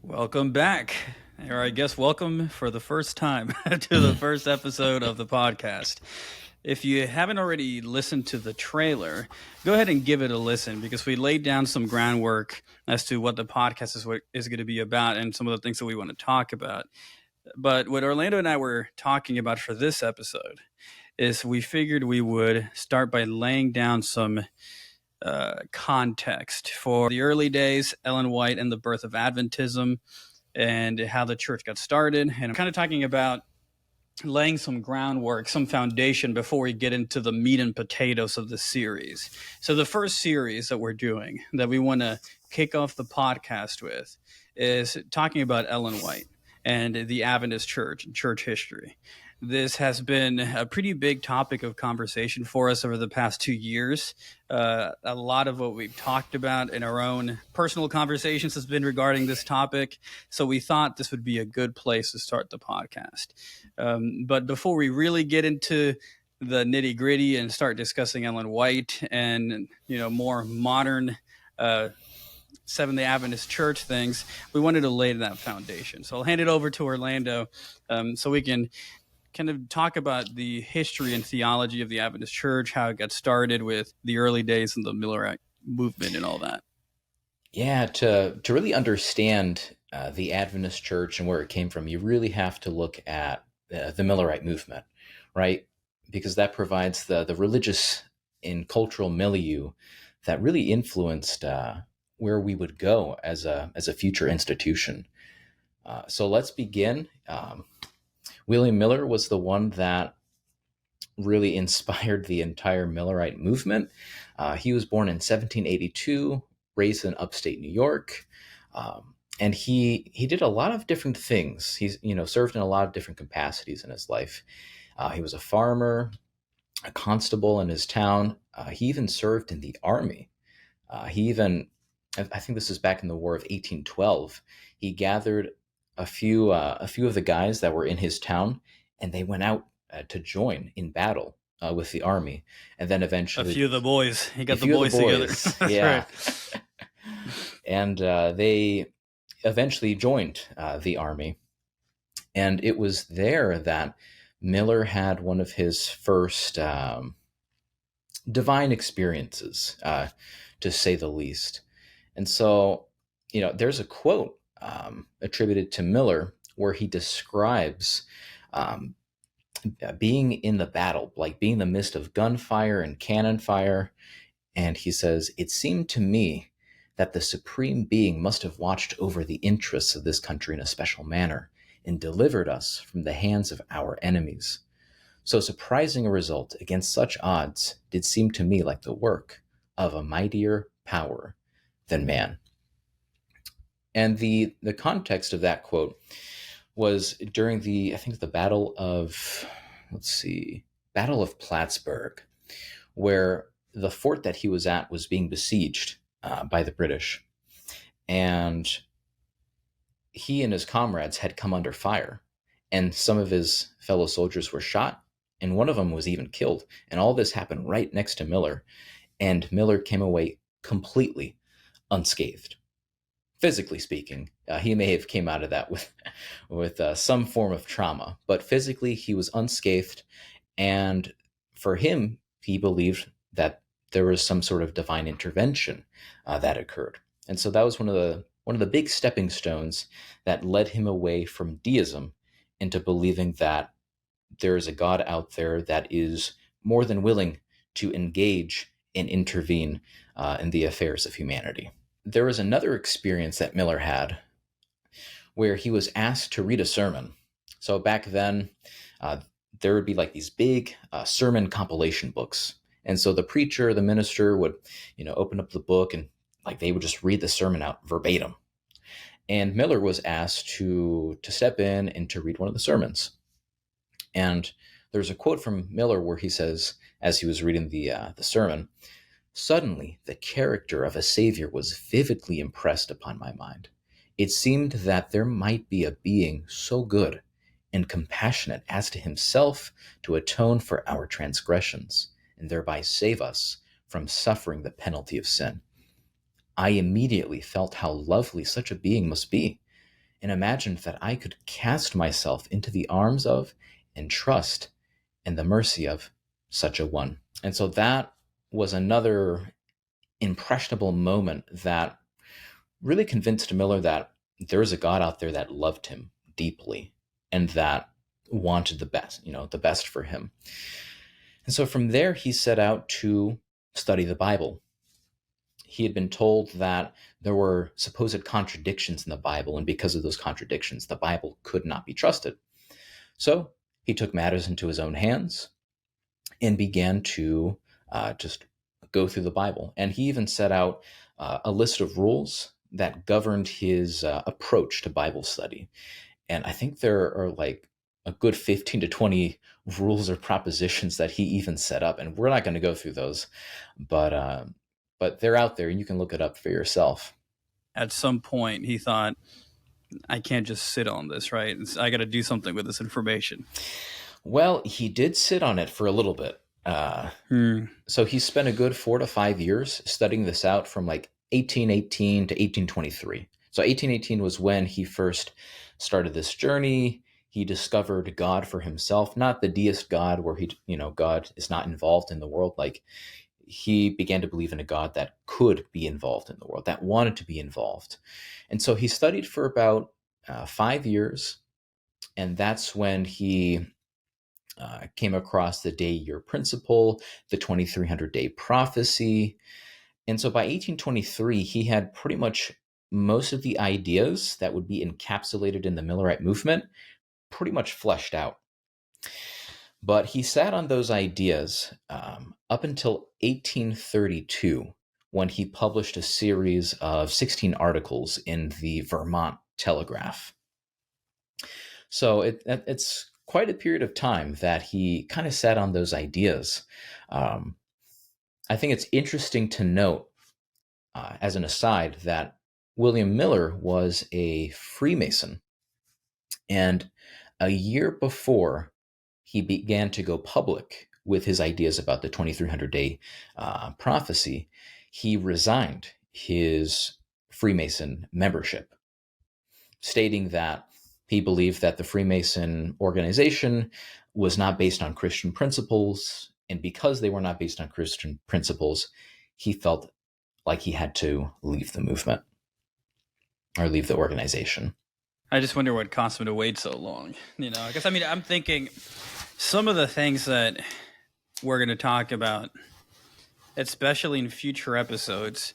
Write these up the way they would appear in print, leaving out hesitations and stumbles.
Welcome back, or I guess welcome for the first time to the first episode of the podcast. If you haven't already listened to the trailer, go ahead and give it a listen because we laid down some groundwork as to what the podcast is going to be about and some of the things that we want to talk about. But what Orlando and I were talking about for this episode is we figured we would start by laying down some context for the early days, Ellen White and the birth of Adventism, and how the church got started. And I'm kind of talking about laying some groundwork, some foundation before we get into the meat and potatoes of the series. So the first series that we're doing, that we want to kick off the podcast with, is talking about Ellen White and the Adventist church and church history. This has been a pretty big topic of conversation for us over the past 2 years. A lot of what we've talked about in our own personal conversations has been regarding this topic. So we thought this would be a good place to start the podcast. But before we really get into the nitty gritty and start discussing Ellen White and, more modern Seventh-day Adventist church things, we wanted to lay that foundation. So I'll hand it over to Orlando so we can kind of talk about the history and theology of the Adventist church, how it got started with the early days and the Millerite movement and all that. Yeah, to really understand the Adventist church and where it came from, you really have to look at the Millerite movement, right? Because that provides the religious and cultural milieu that really influenced where we would go as a future institution. So let's begin. William Miller was the one that really inspired the entire Millerite movement. He was born in 1782, raised in upstate New York, and he did a lot of different things. He's served in a lot of different capacities in his life. He was a farmer, a constable in his town. He even served in the army. I think this is back in the War of 1812. He gathered a few of the guys that were in his town, and they went out to join in battle with the army, and then eventually a few of the boys. He got the boys together. Yeah, right. And they eventually joined the army, and it was there that Miller had one of his first divine experiences, to say the least. And so, there's a quote attributed to Miller where he describes being in the battle, like being in the midst of gunfire and cannon fire. And he says, "It seemed to me that the Supreme Being must have watched over the interests of this country in a special manner and delivered us from the hands of our enemies. So surprising a result against such odds did seem to me like the work of a mightier power than man." And the context of that quote was during the Battle of Plattsburgh, where the fort that he was at was being besieged by the British. And he and his comrades had come under fire, and some of his fellow soldiers were shot, and one of them was even killed. And all this happened right next to Miller, and Miller came away completely unscathed. Physically speaking, he may have came out of that with some form of trauma, but physically he was unscathed. And for him, he believed that there was some sort of divine intervention that occurred. And so that was one of the big stepping stones that led him away from deism into believing that there is a God out there that is more than willing to engage and intervene in the affairs of humanity. There was another experience that Miller had where he was asked to read a sermon. So back then, there would be like these big sermon compilation books. And so the preacher, the minister would, open up the book and like they would just read the sermon out verbatim. And Miller was asked to step in and to read one of the sermons. And there's a quote from Miller where he says, as he was reading the sermon, "Suddenly, the character of a Savior was vividly impressed upon my mind. It seemed that there might be a being so good and compassionate as to himself to atone for our transgressions and thereby save us from suffering the penalty of sin. I immediately felt how lovely such a being must be, and imagined that I could cast myself into the arms of and trust in the mercy of such a one. And so that was another impressionable moment that really convinced Miller that there is a God out there that loved him deeply and that wanted the best, the best for him. And so from there, he set out to study the Bible. He had been told that there were supposed contradictions in the Bible, and because of those contradictions, the Bible could not be trusted. So he took matters into his own hands and began to just go through the Bible. And he even set out a list of rules that governed his approach to Bible study. And I think there are like a good 15 to 20 rules or propositions that he even set up. And we're not going to go through those, but they're out there and you can look it up for yourself. At some point, he thought, I can't just sit on this, right? I got to do something with this information. Well, he did sit on it for a little bit. So he spent a good 4 to 5 years studying this out from like 1818 to 1823. So 1818 was when he first started this journey. He discovered God for himself, not the deist God where God is not involved in the world. Like he began to believe in a God that could be involved in the world, that wanted to be involved. And so he studied for about 5 years. And that's when he came across the day-year principle, the 2300-day prophecy. And so by 1823, he had pretty much most of the ideas that would be encapsulated in the Millerite movement pretty much fleshed out. But he sat on those ideas up until 1832, when he published a series of 16 articles in the Vermont Telegraph. So it's quite a period of time that he kind of sat on those ideas. I think it's interesting to note, as an aside, that William Miller was a Freemason. And a year before he began to go public with his ideas about the 2300-day prophecy, he resigned his Freemason membership, stating that he believed that the Freemason organization was not based on Christian principles, and because they were not based on Christian principles, he felt like he had to leave the movement or leave the organization. I just wonder what caused him to wait so long, because I'm thinking some of the things that we're going to talk about, especially in future episodes,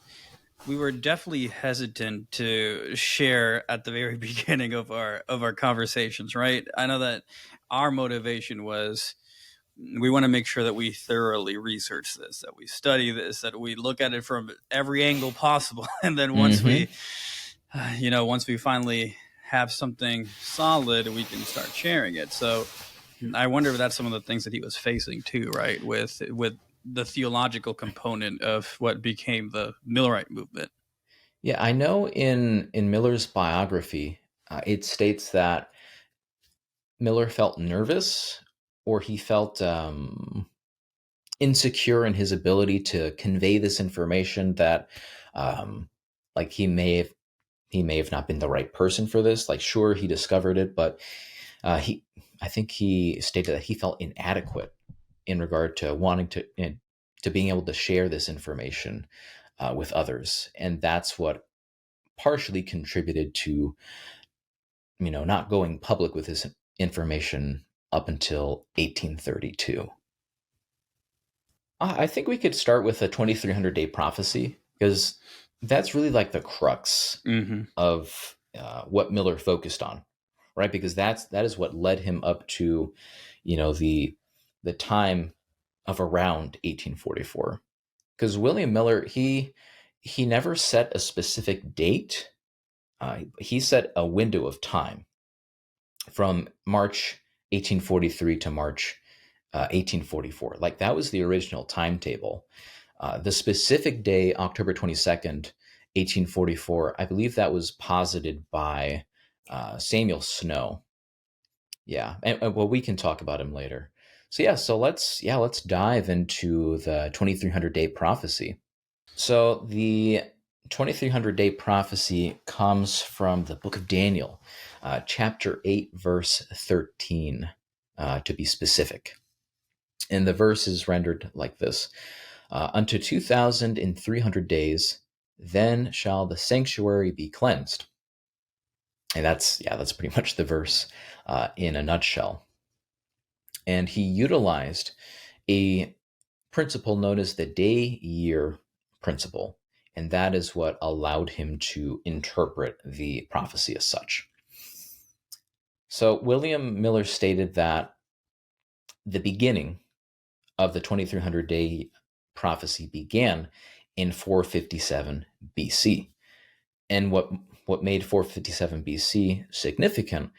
we were definitely hesitant to share at the very beginning of our conversations, right? I know that our motivation was we want to make sure that we thoroughly research this, that we study this, that we look at it from every angle possible. And then once we finally have something solid, we can start sharing it. So I wonder if that's some of the things that he was facing too, right? With the theological component of what became the Millerite movement. Yeah, I know in Miller's biography, it states that Miller felt nervous, or he felt insecure in his ability to convey this information, that like he may have not been the right person for this. Like, sure, he discovered it, but I think he stated that he felt inadequate in regard to wanting to being able to share this information with others. And that's what partially contributed to, not going public with this information up until 1832. I think we could start with a 2300-day prophecy, because that's really like the crux of what Miller focused on, right? Because that is what led him up to, the time of around 1844. Because William Miller, he never set a specific date. He set a window of time from March 1843 to March 1844. Like, that was the original timetable. The specific day, October 22nd, 1844, I believe that was posited by Samuel Snow. Yeah, and well, we can talk about him later. So let's dive into the 2300-day prophecy. So the 2300-day prophecy comes from the book of Daniel, chapter 8, verse 13, to be specific. And the verse is rendered like this: unto 2,300 days, then shall the sanctuary be cleansed. And that's pretty much the verse in a nutshell. And he utilized a principle known as the day-year principle, and that is what allowed him to interpret the prophecy as such. So William Miller stated that the beginning of the 2300-day prophecy began in 457 BC. And what made 457 BC significant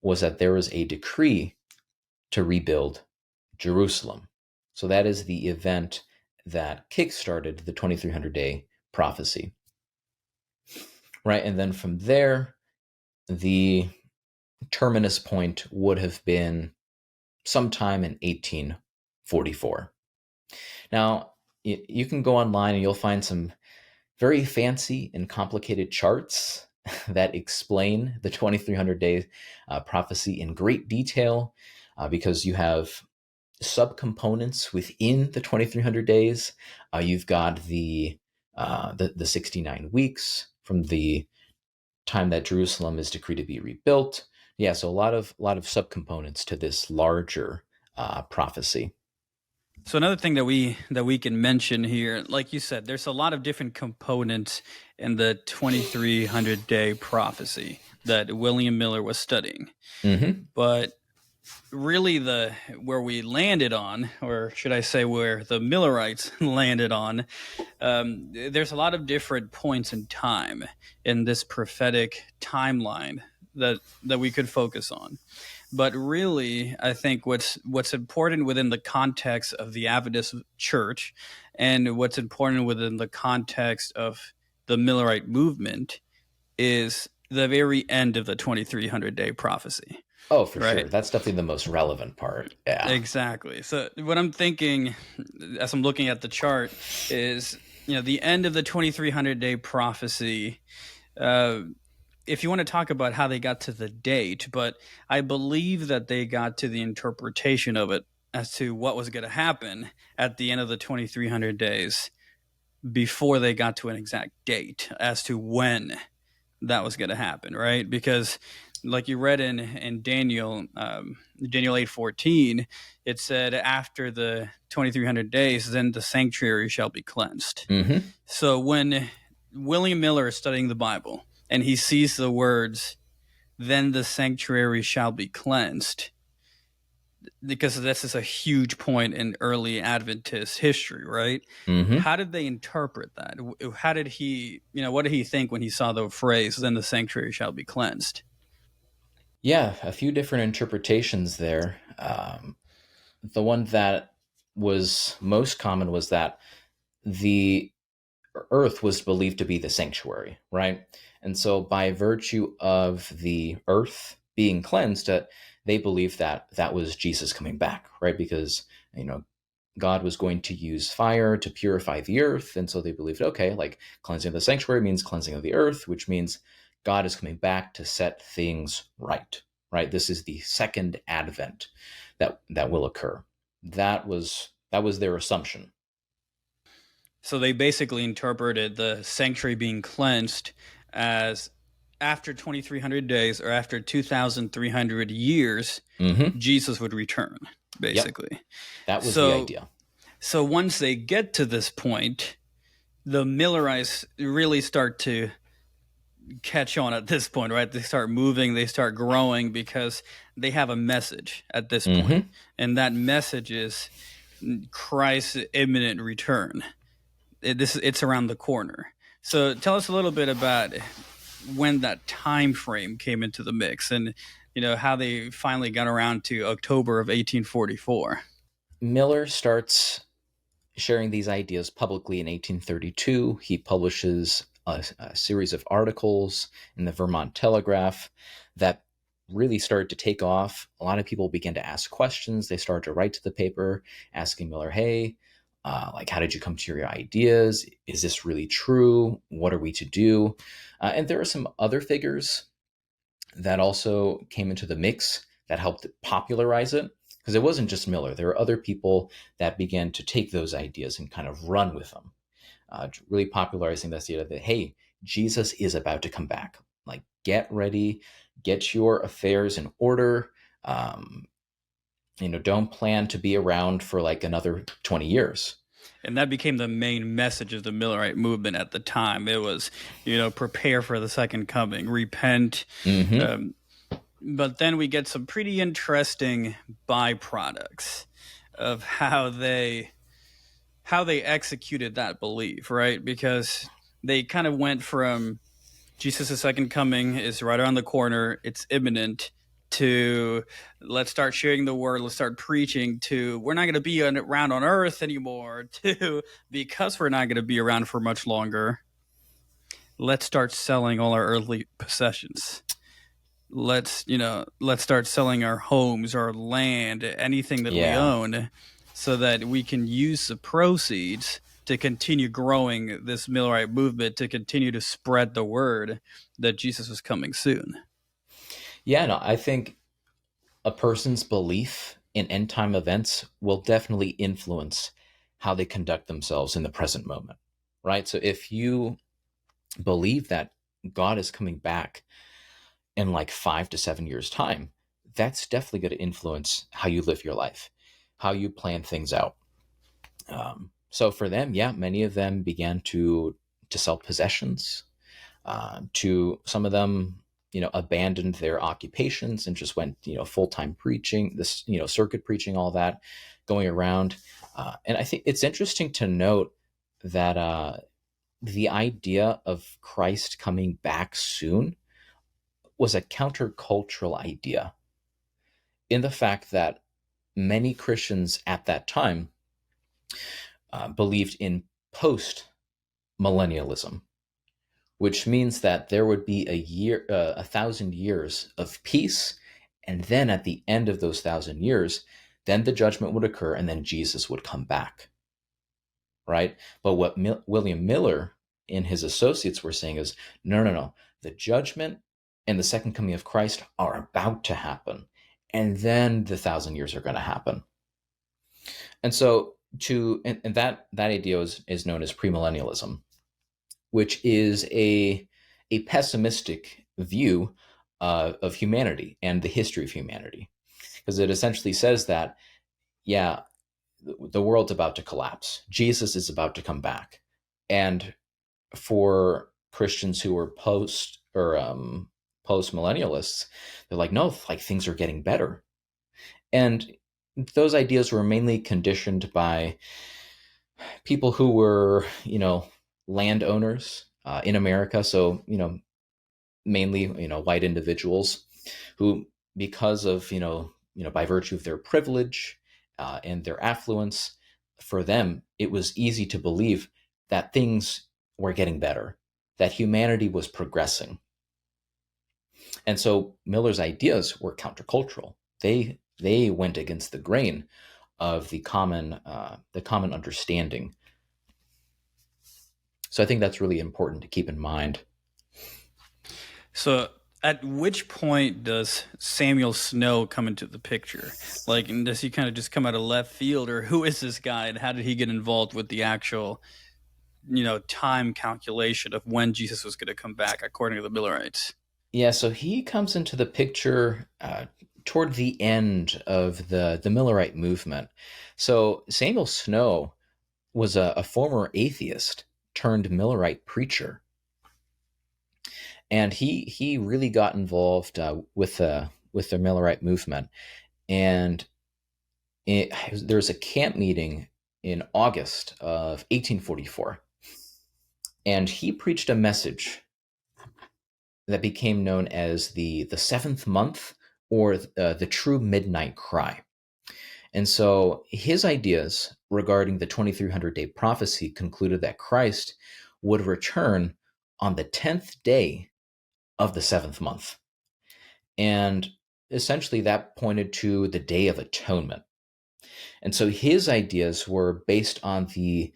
was that there was a decree to rebuild Jerusalem. So that is the event that kickstarted the 2300-day prophecy. Right, and then from there, the terminus point would have been sometime in 1844. Now, you can go online and you'll find some very fancy and complicated charts that explain the 2300-day prophecy in great detail, because you have subcomponents within the 2300 days. You've got the 69 weeks from the time that Jerusalem is decreed to be rebuilt. Yeah, so a lot of subcomponents to this larger prophecy. So another thing that we can mention here, like you said, there's a lot of different components in the 2300-day prophecy that William Miller was studying. Mm-hmm. But really where we landed on, or should I say where the Millerites landed on, there's a lot of different points in time in this prophetic timeline that we could focus on. But really, I think what's important within the context of the Adventist Church, and what's important within the context of the Millerite movement, is the very end of the 2300-day prophecy. Oh, for sure. That's definitely the most relevant part. Yeah. Exactly. So what I'm thinking as I'm looking at the chart is, the end of the 2300-day prophecy. If you want to talk about how they got to the date, but I believe that they got to the interpretation of it as to what was going to happen at the end of the 2300 days before they got to an exact date as to when that was going to happen, right? Because like you read in Daniel 8:14, it said after the 2300 days, then the sanctuary shall be cleansed. Mm-hmm. So when William Miller is studying the Bible and he sees the words, then the sanctuary shall be cleansed, because this is a huge point in early Adventist history, right? Mm-hmm. How did they interpret that? How did he, what did he think when he saw the phrase, then the sanctuary shall be cleansed? Yeah, a few different interpretations there. The one that was most common was that the earth was believed to be the sanctuary, right? And so by virtue of the earth being cleansed, they believed that that was Jesus coming back, right? Because, God was going to use fire to purify the earth. And so they believed, okay, like cleansing of the sanctuary means cleansing of the earth, which means God is coming back to set things right, right? This is the second advent that will occur. That was their assumption. So they basically interpreted the sanctuary being cleansed as after 2,300 days, or after 2,300 years, Mm-hmm. Jesus would return, basically. Yep. That was the idea. So once they get to this point, the Millerites really start to catch on at this point, right? They start moving, they start growing, because they have a message at this Mm-hmm. point. And that message is Christ's imminent return. It's around the corner. So tell us a little bit about when that time frame came into the mix, and how they finally got around to October of 1844. Miller starts sharing these ideas publicly in 1832. He publishes a series of articles in the Vermont Telegraph that really started to take off. A lot of people began to ask questions. They started to write to the paper asking Miller, hey, Like, how did you come to your ideas? Is this really true? What are we to do? And there are some other figures that also came into the mix that helped popularize it, because it wasn't just Miller. There were other people that began to take those ideas and kind of run with them, really popularizing this idea that, hey, Jesus is about to come back. Like, get ready, get your affairs in order. Don't plan to be around for like another 20 years. And that became the main message of the Millerite movement at the time. It was, prepare for the second coming, repent. Mm-hmm. But then we get some pretty interesting byproducts of how they executed that belief, right? Because they kind of went from Jesus' second coming is right around the corner, it's imminent, to let's start sharing the word, let's start preaching, to we're not going to be around on earth anymore, to because we're not going to be around for much longer, let's start selling all our earthly possessions. Let's start selling our homes, our land, anything that we own, so that we can use the proceeds to continue growing this Millerite movement, to continue to spread the word that Jesus was coming soon. Yeah, no, I think a person's belief in end time events will definitely influence how they conduct themselves in the present moment, right? So if you believe that God is coming back in like 5 to 7 years' time, that's definitely going to influence how you live your life, how you plan things out. So for them, yeah, many of them began to sell possessions. To some of them, abandoned their occupations and just went, full-time preaching, this, circuit preaching, all that, going around. And I think it's interesting to note that the idea of Christ coming back soon was a countercultural idea, in the fact that many Christians at that time believed in post-millennialism, which means that there would be 1,000 years of peace, and then at the end of those 1,000 years, then the judgment would occur, and then Jesus would come back, right? But what William Miller and his associates were saying is, no, the judgment and the second coming of Christ are about to happen, and then the 1,000 years are going to happen. And so that idea is known as premillennialism, which is a pessimistic view of humanity and the history of humanity, because it essentially says that, yeah, the world's about to collapse. Jesus is about to come back. And for Christians who were post-millennialists, they're like, no, like things are getting better. And those ideas were mainly conditioned by people who were, landowners in America. So, mainly, white individuals who, because of, by virtue of their privilege and their affluence, for them, it was easy to believe that things were getting better, that humanity was progressing. And so Miller's ideas were countercultural. They went against the grain of the common understanding. So I think that's really important to keep in mind. So at which point does Samuel Snow come into the picture? Like, does he kind of just come out of left field, or who is this guy, and how did he get involved with the actual, time calculation of when Jesus was going to come back, according to the Millerites? Yeah, so he comes into the picture toward the end of the Millerite movement. So Samuel Snow was a former atheist turned Millerite preacher. And he really got involved with the Millerite movement. And there was a camp meeting in August of 1844. And he preached a message that became known as the seventh month, or the true midnight cry. And so his ideas regarding the 2300-day prophecy concluded that Christ would return on the 10th day of the seventh month. And essentially that pointed to the Day of Atonement. And so his ideas were based on the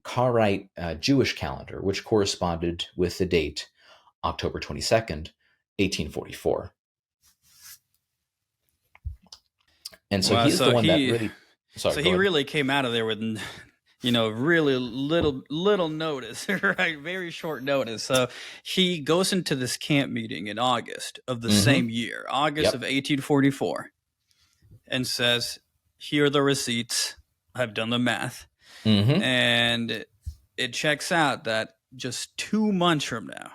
Karaite Jewish calendar, which corresponded with the date October 22nd, 1844. And so Wow. he's the one that really. Sorry, So go he ahead. really came out of there with, really little notice, right? Very short notice. So he goes into this camp meeting in August of the same year, August of Yep. 1844, and says, "Here are the receipts. I've done the math, Mm-hmm. and it checks out that just 2 months from now,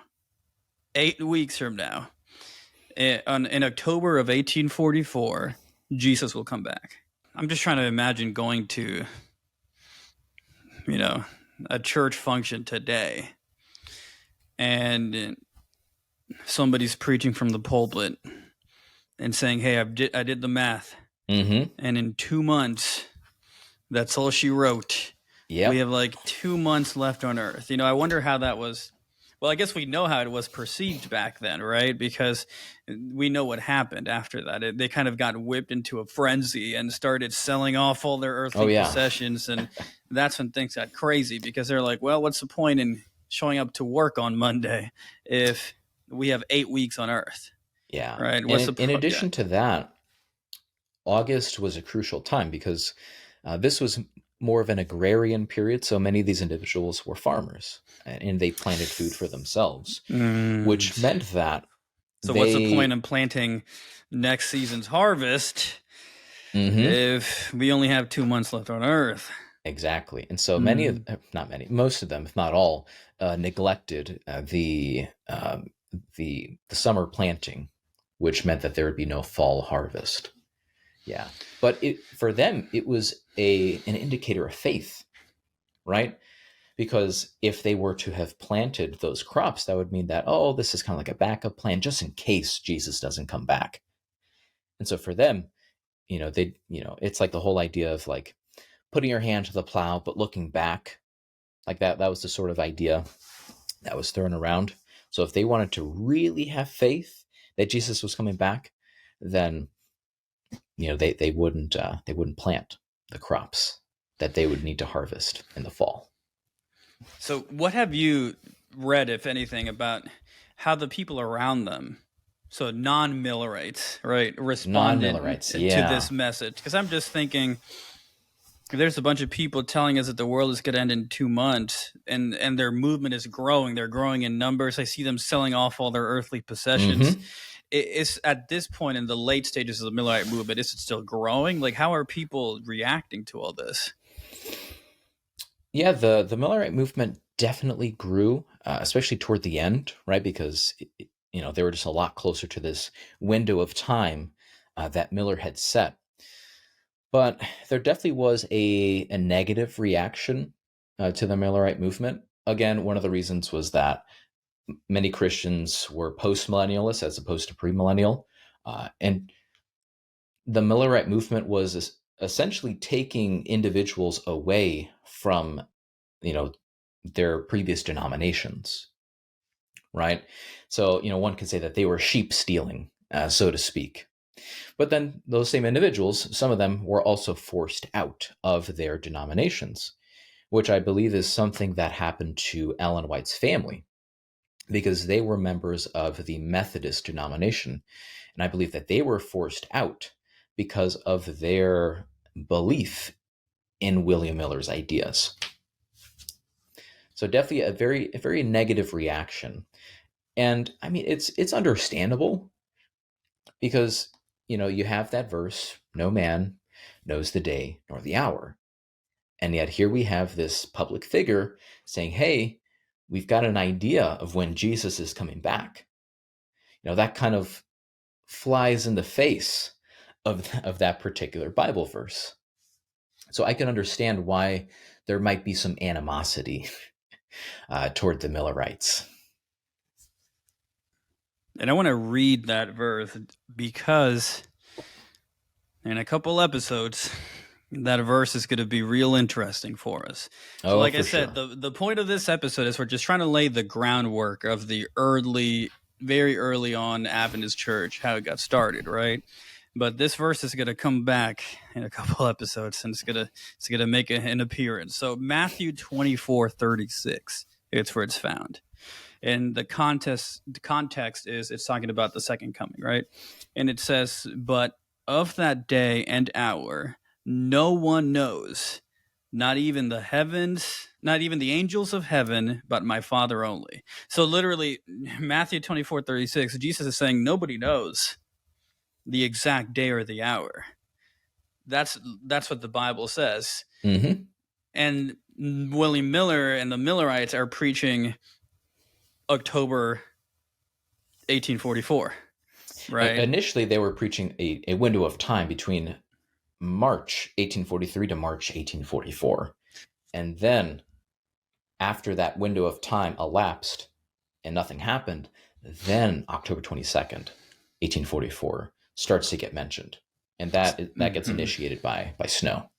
8 weeks from now, in October of 1844, Jesus will come back." I'm just trying to imagine going to, a church function today and somebody's preaching from the pulpit and saying, "Hey, I did the math, Mm-hmm. and in 2 months, that's all she wrote. Yep. We have like 2 months left on Earth." I wonder how that was. Well, I guess we know how it was perceived back then, right? Because we know what happened after that. They kind of got whipped into a frenzy and started selling off all their Oh earthly yeah. possessions. And that's when things got crazy, because they're like, well, what's the point in showing up to work on Monday if we have 8 weeks on Earth, Yeah. right? And What's the in addition to that, August was a crucial time because this was more of an agrarian period. So many of these individuals were farmers and they planted food for themselves, which meant that So what's the point in planting next season's harvest if we only have 2 months left on Earth? Exactly. And so most of them, if not all, neglected the summer planting, which meant that there would be no fall harvest. Yeah. But for them, it was an indicator of faith, right? Because if they were to have planted those crops, that would mean that, oh, this is kind of like a backup plan just in case Jesus doesn't come back. And so for them, it's like the whole idea of like putting your hand to the plow, but looking back like that. That was the sort of idea that was thrown around. So if they wanted to really have faith that Jesus was coming back, then they wouldn't plant the crops that they would need to harvest in the fall. So what have you read, if anything, about how the people around them, so non-Millerites, right, responded Non-Millerites, to yeah. this message? Because I'm just thinking, there's a bunch of people telling us that the world is going to end in 2 months, and their movement is growing. They're growing in numbers. I see them selling off all their earthly possessions. It's at this point in the late stages of the Millerite movement, is it still growing? Like, how are people reacting to all this? Yeah, the Millerite movement definitely grew, especially toward the end, right? Because they were just a lot closer to this window of time that Miller had set. But there definitely was a negative reaction to the Millerite movement. Again, one of the reasons was that many Christians were post-millennialists as opposed to premillennial, and the Millerite movement was essentially taking individuals away from their previous denominations, right? So one could say that they were sheep stealing, so to speak. But then those same individuals, some of them were also forced out of their denominations, which I believe is something that happened to Ellen White's family, because they were members of the Methodist denomination. And I believe that they were forced out because of their belief in William Miller's ideas. So definitely a very negative reaction. And I mean, it's understandable because, you have that verse, no man knows the day nor the hour. And yet here we have this public figure saying, hey, we've got an idea of when Jesus is coming back. That kind of flies in the face of that particular Bible verse. So I can understand why there might be some animosity toward the Millerites. And I want to read that verse because in a couple episodes, that verse is going to be real interesting for us. So like I said, sure. the point of this episode is we're just trying to lay the groundwork of the very early on Adventist church, how it got started, right? But this verse is going to come back in a couple episodes, and it's gonna make an appearance. So Matthew 24:36, it's where it's found. And the context is it's talking about the second coming, right? And it says, "But of that day and hour, no one knows, not even the heavens, not even the angels of heaven, but my Father only." So literally, Matthew 24:36, Jesus is saying nobody knows the exact day or the hour. That's what the Bible says. Mm-hmm. And William Miller and the Millerites are preaching October 1844, right? Initially, they were preaching a window of time between March 1843 to March 1844. And then, after that window of time elapsed and nothing happened, then October 22nd, 1844 starts to get mentioned. And that gets initiated by Snow.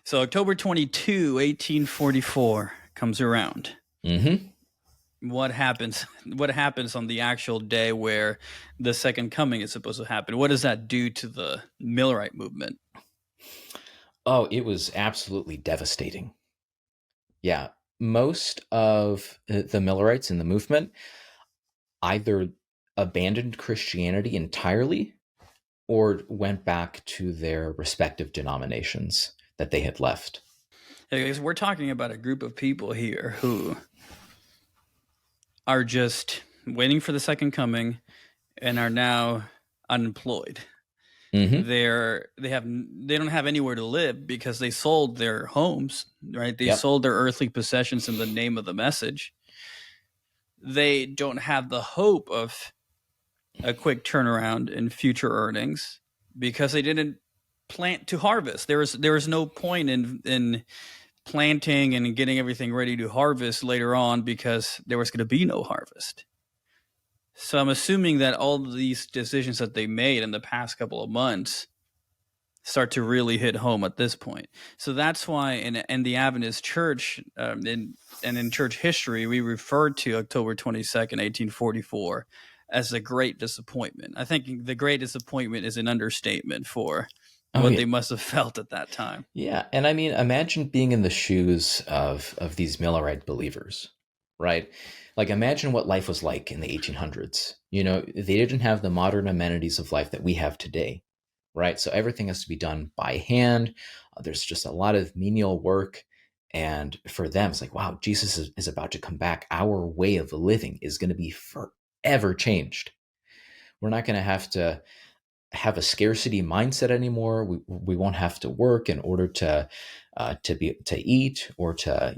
So October 22, 1844 comes around. Mm-hmm. What happens on the actual day where the second coming is supposed to happen? What does that do to the Millerite movement? Oh, it was absolutely devastating. Yeah, most of the Millerites in the movement either abandoned Christianity entirely or went back to their respective denominations that they had left. Because we're talking about a group of people here who are just waiting for the second coming and are now unemployed. Mm-hmm. They don't have anywhere to live because they sold their homes, right? They sold their earthly possessions in the name of the message. They don't have the hope of a quick turnaround in future earnings because they didn't plant to harvest. There was no point in planting and getting everything ready to harvest later on because there was going to be no harvest. So I'm assuming that all of these decisions that they made in the past couple of months start to really hit home at this point. So that's why in the Adventist Church in church history, we refer to October 22nd, 1844 as the Great Disappointment. I think the Great Disappointment is an understatement for what they must have felt at that time. Yeah, and I mean, imagine being in the shoes of these Millerite believers, right? Like, imagine what life was like in the 1800s. You know, they didn't have the modern amenities of life that we have today, right? So everything has to be done by hand. There's just a lot of menial work. And for them, it's like, wow, Jesus is about to come back. Our way of living is going to be forever changed. We're not going to have a scarcity mindset anymore. We won't have to work in order to eat or to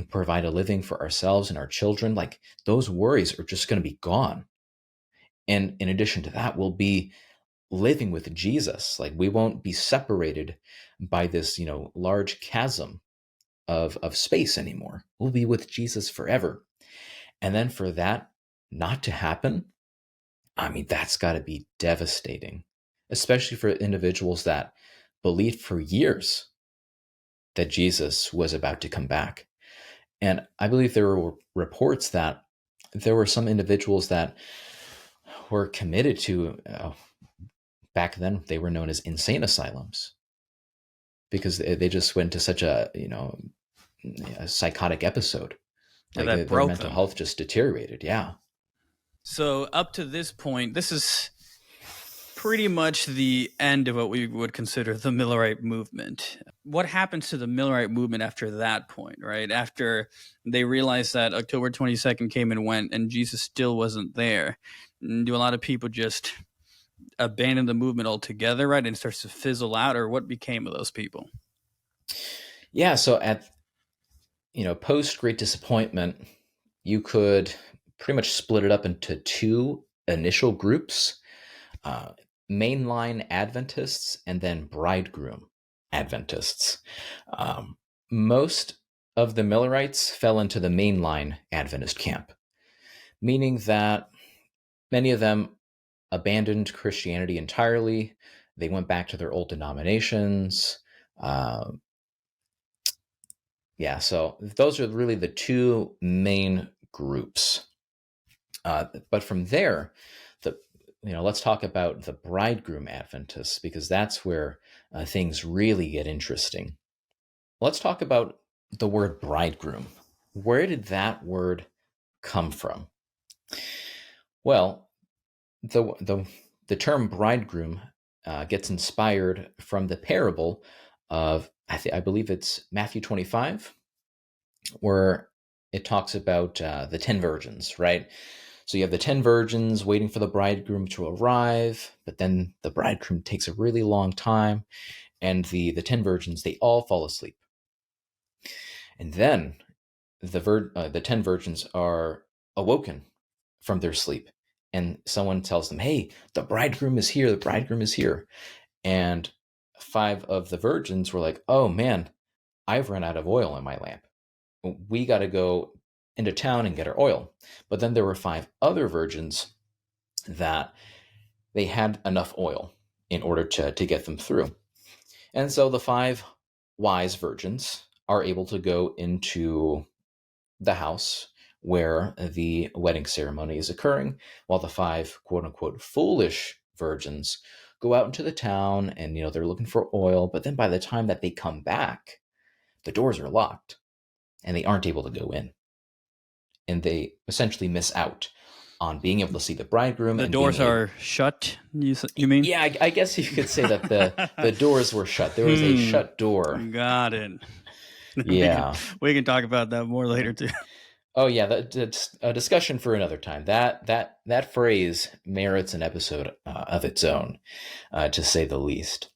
provide a living for ourselves and our children. Like, those worries are just going to be gone. And in addition to that, we'll be living with Jesus. Like, we won't be separated by this large chasm of space anymore. We'll be with Jesus forever. And then for that not to happen, I mean, that's got to be devastating, especially for individuals that believed for years that Jesus was about to come back. And I believe there were reports that there were some individuals that were committed to, back then they were known as insane asylums, because they just went to such a psychotic episode. Like, their mental them. Health just deteriorated. Yeah. So up to this point, this is pretty much the end of what we would consider the Millerite movement. What happens to the Millerite movement after that point, right? After they realized that October 22nd came and went and Jesus still wasn't there, do a lot of people just abandon the movement altogether, right? And it starts to fizzle out, or what became of those people? Yeah, so at post Great Disappointment, you could pretty much split it up into two initial groups: mainline Adventists and then bridegroom Adventists. Most of the Millerites fell into the mainline Adventist camp, meaning that many of them abandoned Christianity entirely. They went back to their old denominations. So those are really the two main groups. But from there, let's talk about the bridegroom Adventists, because that's where things really get interesting. Let's talk about the word bridegroom. Where did that word come from? Well, the term bridegroom gets inspired from the parable of, I believe it's Matthew 25, where it talks about the 10 virgins, right? So you have the 10 virgins waiting for the bridegroom to arrive, but then the bridegroom takes a really long time, and the 10 virgins, they all fall asleep. And then the 10 virgins are awoken from their sleep, and someone tells them, hey, the bridegroom is here, the bridegroom is here. And 5 of the virgins were like, oh man, I've run out of oil in my lamp. We got to go into town and get our oil. But then there were 5 other virgins that they had enough oil in order to get them through. And so the 5 wise virgins are able to go into the house where the wedding ceremony is occurring, while the 5 quote unquote foolish virgins go out into the town, and they're looking for oil. But then by the time that they come back, the doors are locked and they aren't able to go in, and they essentially miss out on being able to see the bridegroom. The doors are shut, you mean? Yeah, I guess you could say that the doors were shut. There was a shut door. Got it. Yeah. we can talk about that more later too. Oh yeah, that's a discussion for another time. That phrase merits an episode of its own, to say the least.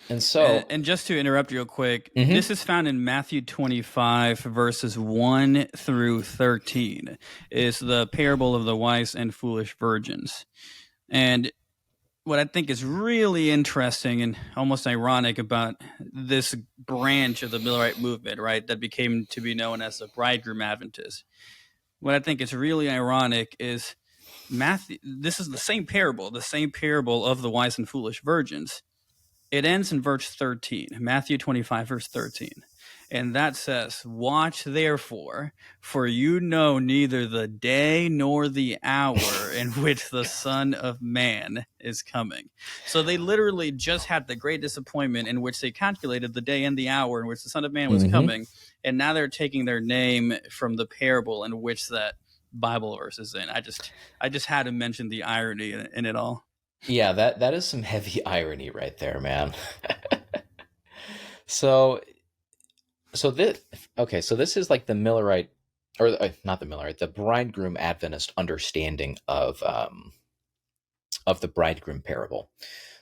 And so, and just to interrupt real quick, this is found in Matthew 25 verses 1 through 13. It's the parable of the wise and foolish virgins. And what I think is really interesting and almost ironic about this branch of the Millerite movement, right, that became to be known as the bridegroom Adventists, what I think is really ironic is Matthew. This is the same parable of the wise and foolish virgins. It ends in verse 13, Matthew 25, verse 13. And that says, watch therefore, for you know neither the day nor the hour in which the Son of Man is coming. So they literally just had the great disappointment in which they calculated the day and the hour in which the Son of Man was coming. And now they're taking their name from the parable in which that Bible verse is in. I just had to mention the irony in it all. Yeah, that is some heavy irony right there, man. So this is like the Millerite, or not the Millerite, the bridegroom Adventist understanding of the bridegroom parable.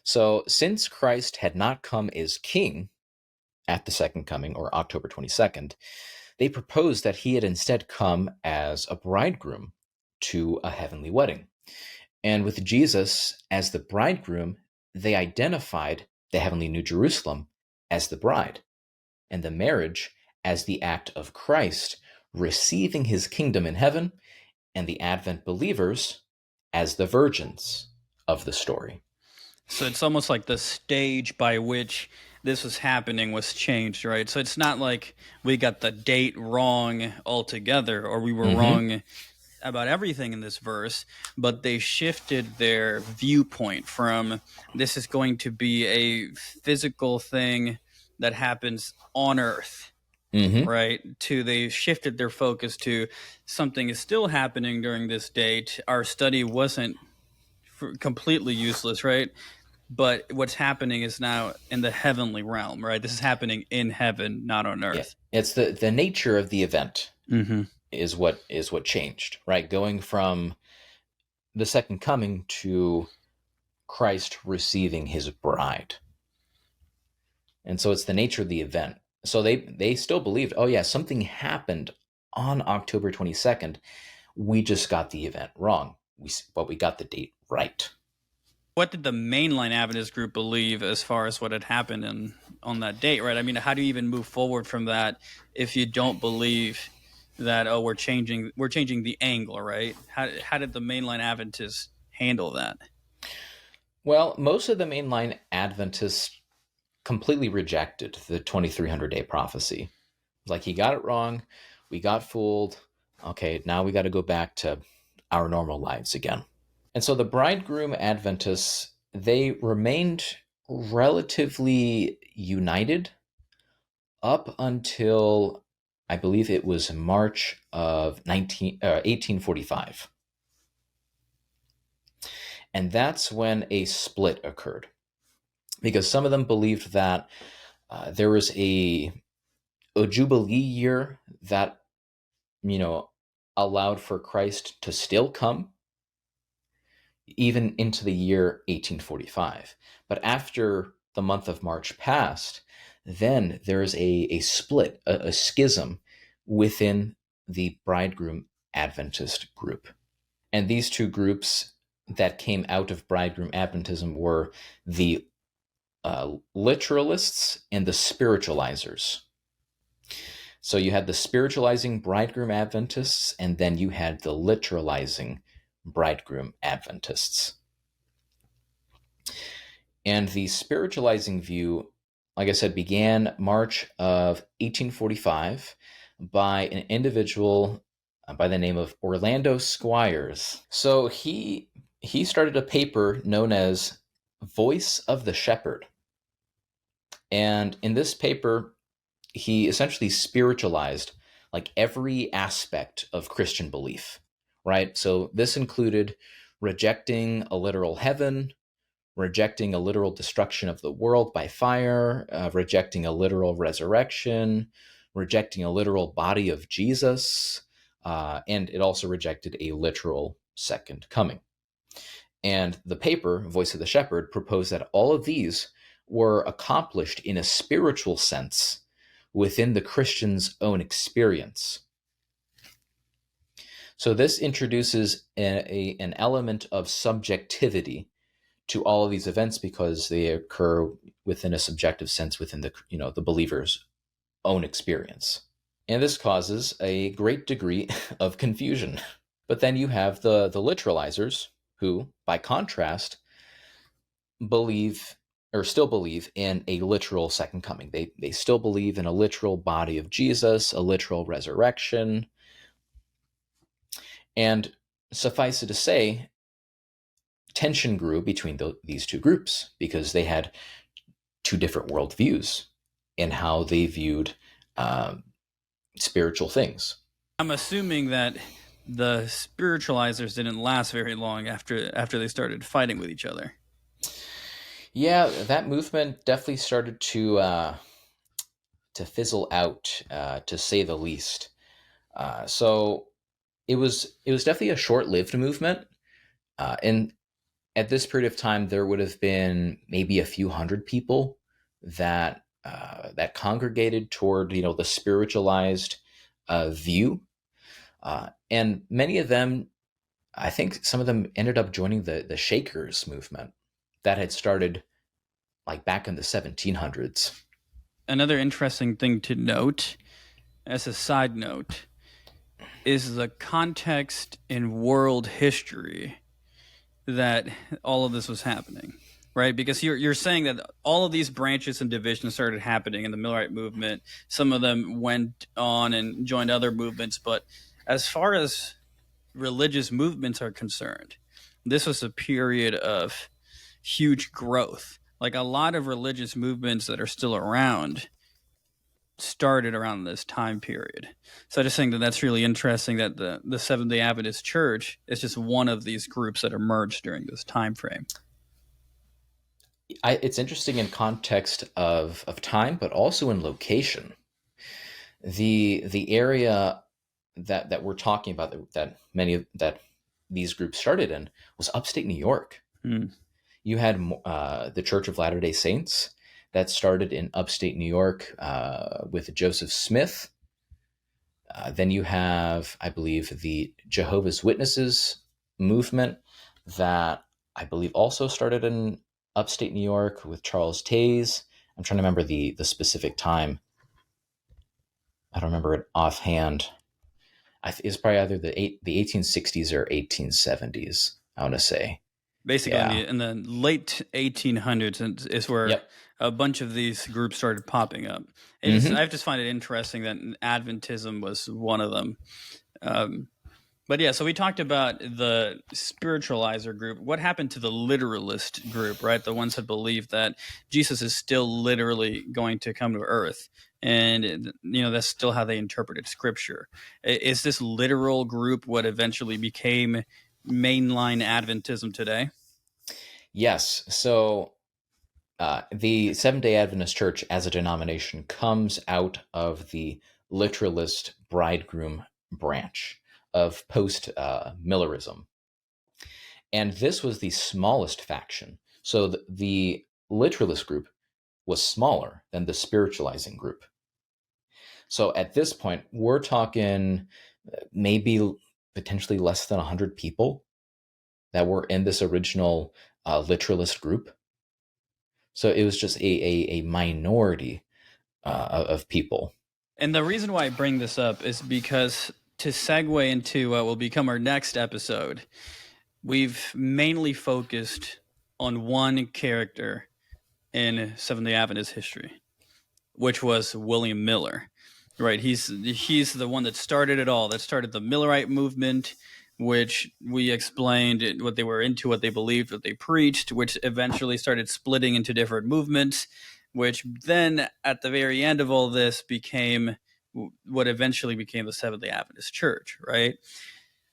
So since Christ had not come as king at the second coming, or October 22nd, they proposed that he had instead come as a bridegroom to a heavenly wedding. And with Jesus as the bridegroom, they identified the heavenly New Jerusalem as the bride, and the marriage as the act of Christ receiving his kingdom in heaven, and the Advent believers as the virgins of the story. So it's almost like the stage by which this was happening was changed, right? So it's not like we got the date wrong altogether, or we were wrong about everything in this verse, but they shifted their viewpoint from this is going to be a physical thing that happens on earth, right? To they shifted their focus to something is still happening during this date. Our study wasn't completely useless, right? But what's happening is now in the heavenly realm, right? This is happening in heaven, not on earth. Yeah. It's the nature of the event. Is what changed, right? Going from the second coming to Christ receiving his bride. And so it's the nature of the event. So they still believed, oh yeah, something happened on October 22nd. We just got the event wrong. But we got the date right. What did the mainline Adventist group believe as far as what had happened on that date, right? I mean, how do you even move forward from that if you don't believe that, oh, we're changing the angle, right? How did the mainline Adventists handle that? Well, most of the mainline Adventists completely rejected the 2300-day prophecy. Like, he got it wrong, we got fooled. Okay, now we got to go back to our normal lives again. And so the bridegroom Adventists, they remained relatively united up until I believe it was March of 1845. And that's when a split occurred, because some of them believed that there was a Jubilee year that, allowed for Christ to still come even into the year 1845. But after the month of March passed, then there is a split, a schism within the bridegroom Adventist group. And these two groups that came out of bridegroom Adventism were the literalists and the spiritualizers. So you had the spiritualizing bridegroom Adventists, and then you had the literalizing bridegroom Adventists. And the spiritualizing view, like I said, began March of 1845 by an individual by the name of Orlando Squires. So he started a paper known as Voice of the Shepherd. And in this paper, he essentially spiritualized like every aspect of Christian belief, right? So this included rejecting a literal heaven, rejecting a literal destruction of the world by fire, rejecting a literal resurrection, rejecting a literal body of Jesus, and it also rejected a literal second coming. And the paper, Voice of the Shepherd, proposed that all of these were accomplished in a spiritual sense within the Christian's own experience. So this introduces an element of subjectivity to all of these events because they occur within a subjective sense within the believer's own experience. And this causes a great degree of confusion. But then you have the literalizers who, by contrast, still believe in a literal second coming. They still believe in a literal body of Jesus, a literal resurrection. And suffice it to say, tension grew between these two groups because they had two different worldviews in how they viewed spiritual things. I'm assuming that the spiritualizers didn't last very long after they started fighting with each other. Yeah, that movement definitely started to fizzle out, to say the least. So it was definitely a short-lived movement, and at this period of time, there would have been maybe a few hundred people that congregated toward the spiritualized view, and many of them, I think, some of them ended up joining the Shakers movement that had started like back in the 1700s. Another interesting thing to note, as a side note, is the context in world history that all of this was happening, right? Because you're saying that all of these branches and divisions started happening in the Millerite movement. Some of them went on and joined other movements, but as far as religious movements are concerned, this was a period of huge growth. Like a lot of religious movements that are still around started around this time period. So I just think that that's really interesting that the Seventh-day Adventist Church is just one of these groups that emerged during this time frame. It's interesting in context of time, but also in location. The area that we're talking about that these groups started in was upstate New York. You had the Church of Latter-day Saints that started in upstate New York with Joseph Smith. Then you have, I believe, the Jehovah's Witnesses movement that I believe also started in upstate New York with Charles Taze. I'm trying to remember the specific time. I don't remember it offhand. It's probably either the 1860s or 1870s, I want to say. Basically, in the late 1800s is where a bunch of these groups started popping up. I just find it interesting that Adventism was one of them. But yeah, so we talked about the spiritualizer group. What happened to the literalist group, right? The ones that believe that Jesus is still literally going to come to earth. And, that's still how they interpreted scripture. Is this literal group what eventually became mainline Adventism today? Yes. So the Seventh day Adventist Church as a denomination comes out of the literalist bridegroom branch of post Millerism. And this was the smallest faction. So the literalist group was smaller than the spiritualizing group. So at this point, we're talking maybe potentially less than 100 people that were in this original literalist group. So it was just a minority of people. And the reason why I bring this up is because to segue into what will become our next episode, we've mainly focused on one character in Seventh-day Adventist history, which was William Miller. Right, he's the one that started it all. That started the Millerite movement, which we explained what they were into, what they believed, what they preached, which eventually started splitting into different movements, which then at the very end of all this became what eventually became the Seventh-day Adventist Church, right?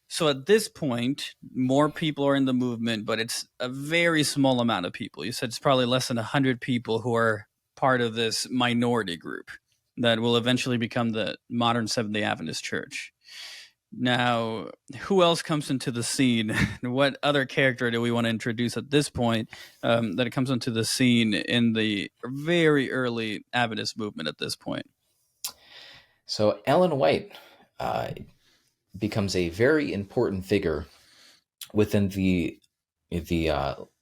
So at this point, more people are in the movement, but it's a very small amount of people. You said it's probably less than 100 people who are part of this minority group that will eventually become the modern Seventh-day Adventist Church. Now, who else comes into the scene? What other character do we want to introduce at this point that comes into the scene in the very early Adventist movement at this point? So Ellen White becomes a very important figure within the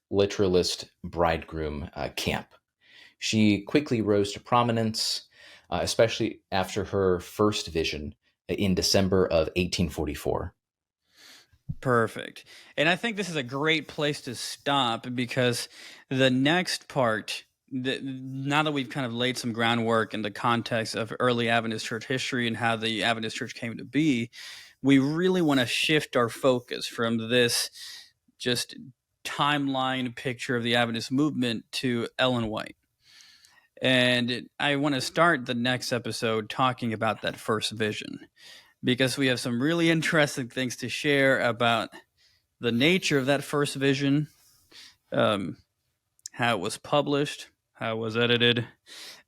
literalist bridegroom camp. She quickly rose to prominence, especially after her first vision in December of 1844. Perfect. And I think this is a great place to stop because the next part, now that we've kind of laid some groundwork in the context of early Adventist church history and how the Adventist church came to be, we really want to shift our focus from this just timeline picture of the Adventist movement to Ellen White. And I want to start the next episode talking about that first vision because we have some really interesting things to share about the nature of that first vision, how it was published, how it was edited,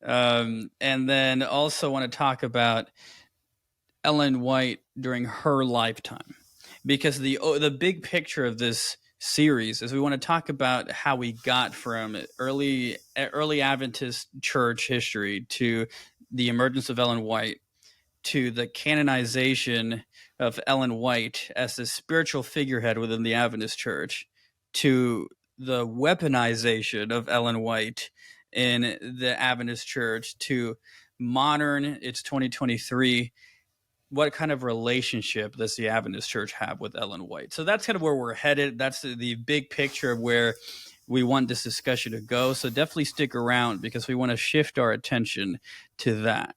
and then also want to talk about Ellen White during her lifetime, because the big picture of this series is we want to talk about how we got from early Adventist church history to the emergence of Ellen White to the canonization of Ellen White as the spiritual figurehead within the Adventist church to the weaponization of Ellen White in the Adventist church to modern, it's 2023, what kind of relationship does the Adventist church have with Ellen White? So that's kind of where we're headed. That's the big picture of where we want this discussion to go. So definitely stick around because we want to shift our attention to that.